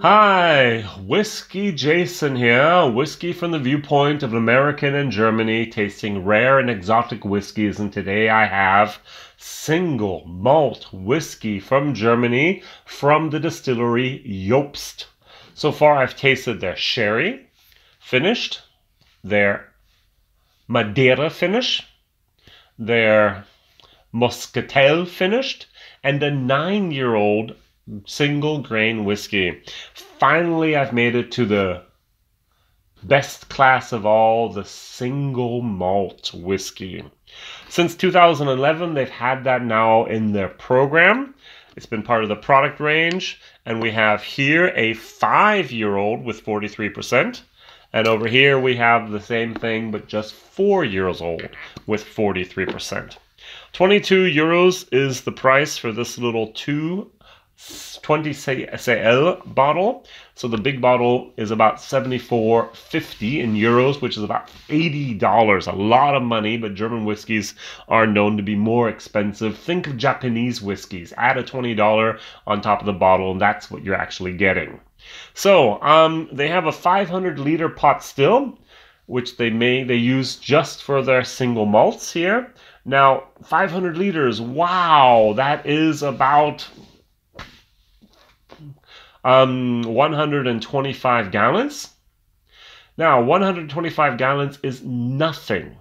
Hi, WhiskyJason here. Whiskey from the viewpoint of an American in Germany, tasting rare and exotic whiskeys. And today I have single malt whiskey from Germany from the distillery Jobst. So far I've tasted their sherry finished, their Madeira finish, their Muscatel finished, and a 9-year-old single grain whiskey. Finally, I've made it to the best class of all, the single malt whiskey. Since 2011, they've had that now in their program. It's been part of the product range, and we have here a 5-year-old with 43%. And over here we have the same thing, but just 4 years old with 43%. 22 euros is the price for this little 20 cl bottle. So the big bottle is about 74.50 in euros, which is about $80. A lot of money, but German whiskeys are known to be more expensive. Think of Japanese whiskeys. Add a $20 on top of the bottle, and that's what you're actually getting. So they have a 500-liter pot still, which they use just for their single malts here. Now, 500 liters, wow, that is about 125 gallons. Now, 125 gallons is nothing.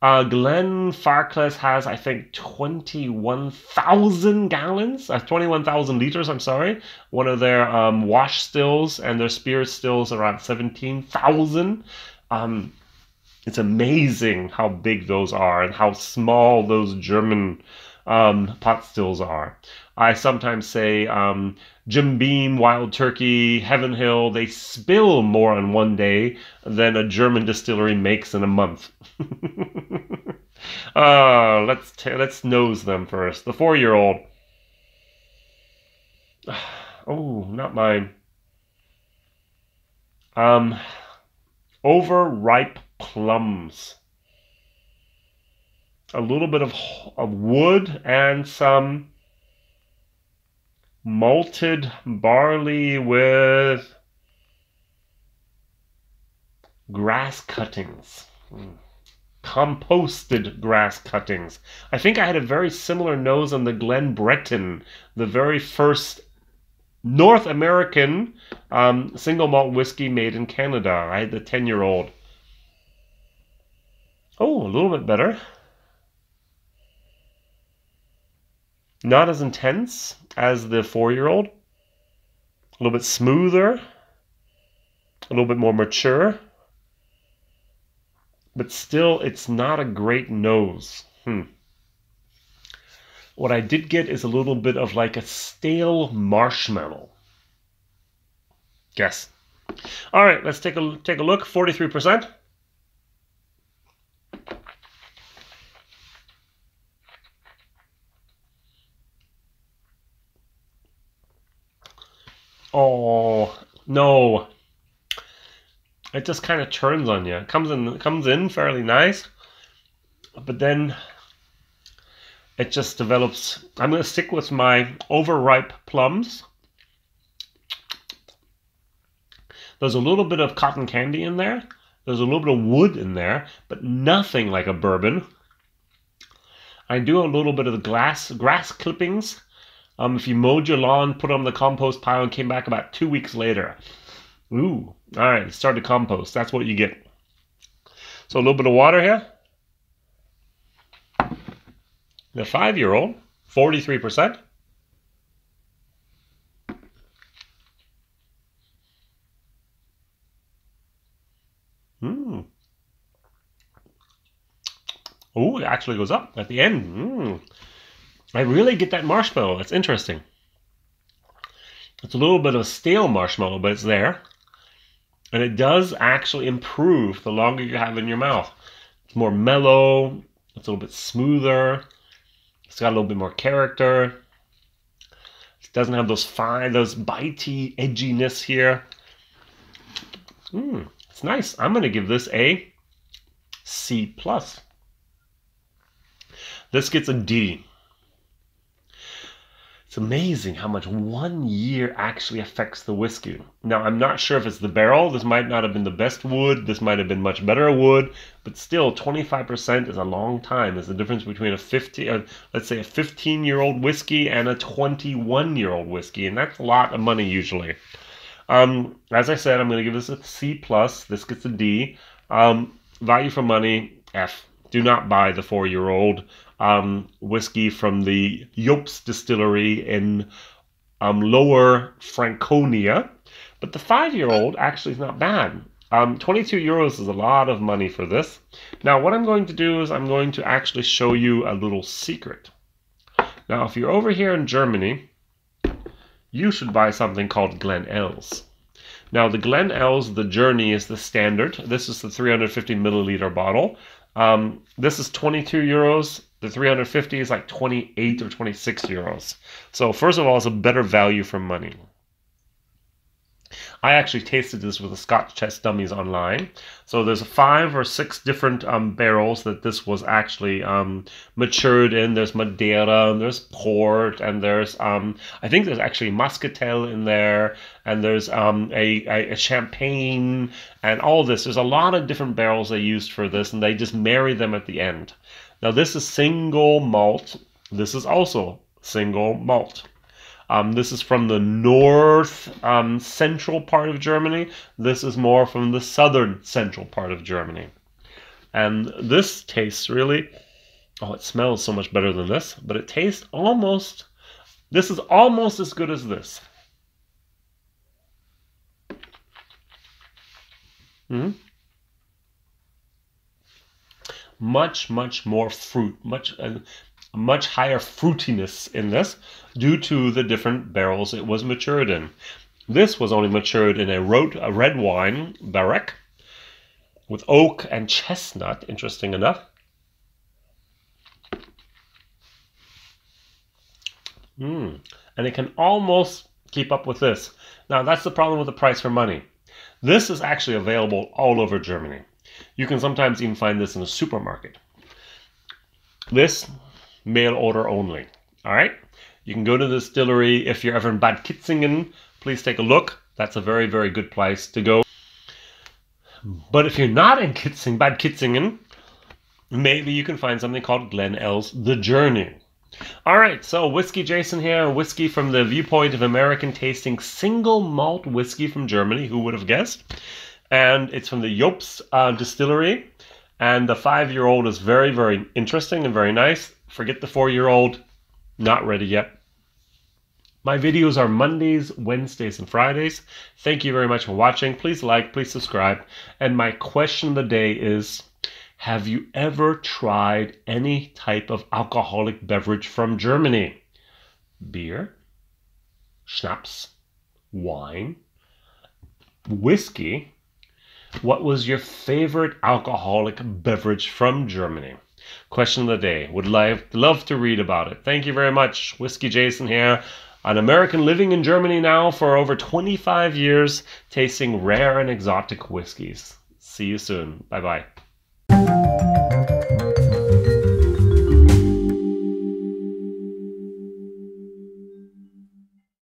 Glenfarclas has, I think, 21,000 gallons, 21,000 liters, I'm sorry. One of their wash stills and their spirit stills around 17,000. It's amazing how big those are and how small those German pot stills are. I sometimes say Jim Beam, Wild Turkey, Heaven Hill, they spill more in one day than a German distillery makes in a month. Let's nose them first. The 4-year-old. Oh, not mine. Overripe plums. A little bit of wood and some malted barley with grass cuttings. Composted grass cuttings. I think I had a very similar nose on the Glen Breton, the very first North American single malt whiskey made in Canada. I had the 10-year-old. Oh, a little bit better. Not as intense as the 4-year-old. A little bit smoother. A little bit more mature. But still, it's not a great nose. What I did get is a little bit of like a stale marshmallow. Guess. All right, let's take a look. 43%. Oh no! It just kind of turns on you. It comes in fairly nice, but then it just develops. I'm going to stick with my overripe plums. There's a little bit of cotton candy in there. There's a little bit of wood in there, but nothing like a bourbon. I do a little bit of the grass clippings. If you mowed your lawn, put it on the compost pile, and came back about 2 weeks later. Ooh, all right, it started to compost. That's what you get. So a little bit of water here. The 5-year-old, 43%. Oh, it actually goes up at the end. I really get that marshmallow. That's interesting. It's a little bit of a stale marshmallow, but it's there. And it does actually improve the longer you have it in your mouth. It's more mellow. It's a little bit smoother. It's got a little bit more character. It doesn't have those bitey edginess here. It's nice. I'm going to give this a C+. This gets a D. It's amazing how much 1 year actually affects the whiskey. Now, I'm not sure if it's the barrel. This might not have been the best wood. This might have been much better wood. But still, 25% is a long time. It's the difference between let's say a 15-year-old whiskey and a 21-year-old whiskey. And that's a lot of money usually. As I said, I'm going to give this a C+. This gets a D. Value for money, F. Do not buy the 4-year-old whiskey from the Jobst Distillery in Lower Franconia. But the 5-year-old actually is not bad. 22 euros is a lot of money for this. Now, what I'm going to do is I'm going to actually show you a little secret. Now, if you're over here in Germany, you should buy something called Glen Else. Now, the Glen Else, the Journey is the standard. This is the 350 milliliter bottle. This is 22 euros. The 350 is like 28 or 26 euros. So first of all, it's a better value for money. I actually tasted this with the Scotch Test Dummies online. So there's 5 or 6 different barrels that this was actually matured in. There's Madeira, and there's port, and there's I think there's actually Muscatel in there, and there's a champagne, and all this. There's a lot of different barrels they used for this, and they just marry them at the end. Now this is single malt. This is also single malt. This is from the north central part of Germany. This is more from the southern central part of Germany. And this tastes really, oh, it smells so much better than this, but it tastes almost, this is almost as good as this. Much more fruit, much higher fruitiness in this due to the different barrels it was matured in. This was only matured in a red wine barrique with oak and chestnut, interesting enough. And it can almost keep up with this. Now, that's the problem with the price for money. This is actually available all over Germany. You can sometimes even find this in a supermarket. This, mail order only. All right? You can go to the distillery. If you're ever in Bad Kitzingen, please take a look. That's a very, very good place to go. But if you're not in Bad Kitzingen, maybe you can find something called Glen Else, The Journey. All right, so WhiskyJason here, whiskey from the viewpoint of American tasting single malt whiskey from Germany. Who would have guessed? And it's from the Jobst Distillery. And the 5-year-old is very, very interesting and very nice. Forget the 4-year-old, not ready yet. My videos are Mondays, Wednesdays, and Fridays. Thank you very much for watching. Please like, please subscribe. And my question of the day is, have you ever tried any type of alcoholic beverage from Germany? Beer, schnapps, wine, whiskey. What was your favorite alcoholic beverage from Germany? Question of the day. Would love to read about it. Thank you very much. WhiskyJason here. An American living in Germany now for over 25 years, tasting rare and exotic whiskeys. See you soon. Bye-bye.